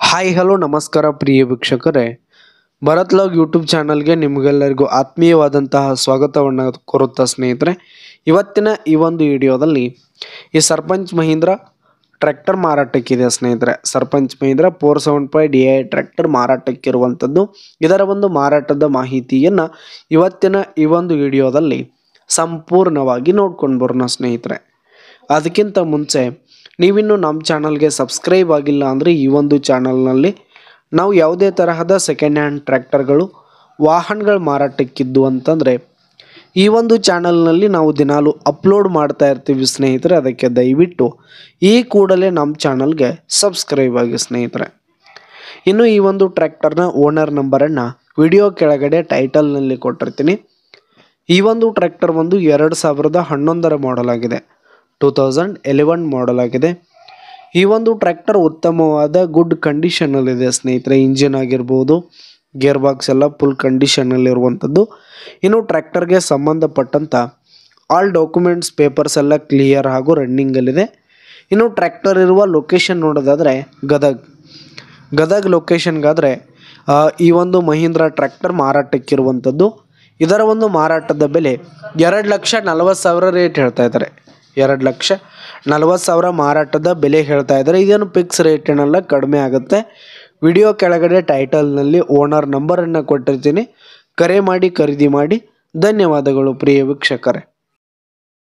Hi hello ನಮಸ್ಕಾರ ಪ್ರಿಯ ವೀಕ್ಷಕರೇ, Bharat log YouTube ಚಾನಲ್ಗೆ ನಿಮಗೆಲ್ಲರಿಗೂ ಆತ್ಮೀಯವಾದಂತಹ ಸ್ವಾಗತವನ್ನು ಕೋರುತ್ತಾ ಸ್ನೇಹಿತರೆ, ಇವತ್ತಿನ ಈ ಒಂದು ವಿಡಿಯೋದಲ್ಲಿ ಈ ಸರ್ಪಂಚ್ ಮಹೀಂದ್ರ ಟ್ರ್ಯಾಕ್ಟರ್ ಮಾರಾಟಕ್ಕಿದೆ ಸ್ನೇಹಿತರೆ. ಸರ್ಪಂಚ್ ಮಹೀಂದ್ರ 475 DI ಟ್ರ್ಯಾಕ್ಟರ್ ಮಾರಾಟಕ್ಕಿರುವಂಥದ್ದು. ಇದರ ಒಂದು ಮಾರಾಟದ ಮಾಹಿತಿಯನ್ನು ಇವತ್ತಿನ ಈ ಒಂದು ವಿಡಿಯೋದಲ್ಲಿ ಸಂಪೂರ್ಣವಾಗಿ ನೋಡ್ಕೊಂಡು ಬರೋಣ ಸ್ನೇಹಿತರೆ. ಅದಕ್ಕಿಂತ ಮುಂಚೆ ನೀವಿನ್ನು ನಮ್ಮ ಚಾನಲ್ಗೆ ಸಬ್ಸ್ಕ್ರೈಬ್ ಆಗಿಲ್ಲ ಅಂದರೆ ಈ ಒಂದು ಚಾನಲ್ನಲ್ಲಿ ನಾವು ಯಾವುದೇ ತರಹದ ಸೆಕೆಂಡ್ ಹ್ಯಾಂಡ್ ಟ್ರ್ಯಾಕ್ಟರ್ಗಳು ವಾಹನಗಳು ಮಾರಾಟಕ್ಕಿದ್ದು ಅಂತಂದರೆ ಈ ಒಂದು ಚಾನಲ್ನಲ್ಲಿ ನಾವು ದಿನಾಲು ಅಪ್ಲೋಡ್ ಮಾಡ್ತಾ ಇರ್ತೀವಿ ಸ್ನೇಹಿತರೆ. ಅದಕ್ಕೆ ದಯವಿಟ್ಟು ಈ ಕೂಡಲೇ ನಮ್ಮ ಚಾನಲ್ಗೆ ಸಬ್ಸ್ಕ್ರೈಬ್ ಆಗಿ ಸ್ನೇಹಿತರೆ. ಇನ್ನು ಈ ಒಂದು ಟ್ರ್ಯಾಕ್ಟರ್ನ ಓನರ್ ನಂಬರನ್ನು ವಿಡಿಯೋ ಕೆಳಗಡೆ ಟೈಟಲ್ನಲ್ಲಿ ಕೊಟ್ಟಿರ್ತೀನಿ. ಈ ಒಂದು ಟ್ರ್ಯಾಕ್ಟರ್ ಒಂದು 2011 ಮಾಡೆಲ್ ಆಗಿದೆ, 2011 ಮಾಡೆಲ್ ಆಗಿದೆ. ಈ ಒಂದು ಟ್ರ್ಯಾಕ್ಟರ್ ಉತ್ತಮವಾದ ಗುಡ್ ಕಂಡೀಷನಲ್ಲಿದೆ ಸ್ನೇಹಿತರೆ. ಇಂಜಿನ್ ಆಗಿರ್ಬೋದು, ಗೇರ್ ಬಾಕ್ಸ್ ಎಲ್ಲ ಫುಲ್ ಕಂಡೀಷನಲ್ಲಿರುವಂಥದ್ದು. ಇನ್ನು ಟ್ರ್ಯಾಕ್ಟರ್ಗೆ ಸಂಬಂಧಪಟ್ಟಂಥ ಆಲ್ ಡಾಕ್ಯುಮೆಂಟ್ಸ್ ಪೇಪರ್ಸ್ ಎಲ್ಲ ಕ್ಲಿಯರ್ ಹಾಗೂ ರನ್ನಿಂಗಲ್ಲಿದೆ. ಇನ್ನು ಟ್ರ್ಯಾಕ್ಟರ್ ಇರುವ ಲೊಕೇಶನ್ ನೋಡೋದಾದರೆ ಗದಗ್ ಲೊಕೇಶನ್ಗಾದರೆ ಈ ಒಂದು ಮಹೀಂದ್ರ ಟ್ರ್ಯಾಕ್ಟರ್ ಮಾರಾಟಕ್ಕಿರುವಂಥದ್ದು. ಇದರ ಒಂದು ಮಾರಾಟದ ಬೆಲೆ 2,40,000 ರೇಟ್ ಹೇಳ್ತಾ ಇದ್ದಾರೆ. 2,40,000 ಮಾರಾಟದ ಬೆಲೆ ಹೇಳ್ತಾ ಇದ್ದಾರೆ. ಇದೇನು ಫಿಕ್ಸ್ ರೇಟ್ ಏನಲ್ಲ, ಕಡಿಮೆ ಆಗುತ್ತೆ. ವಿಡಿಯೋ ಕೆಳಗಡೆ ಟೈಟಲ್ನಲ್ಲಿ ಓನರ್ ನಂಬರನ್ನು ಕೊಟ್ಟಿರ್ತೀನಿ. ಕರೆ ಮಾಡಿ ಖರೀದಿ ಮಾಡಿ. ಧನ್ಯವಾದಗಳು ಪ್ರಿಯ ವೀಕ್ಷಕರೇ.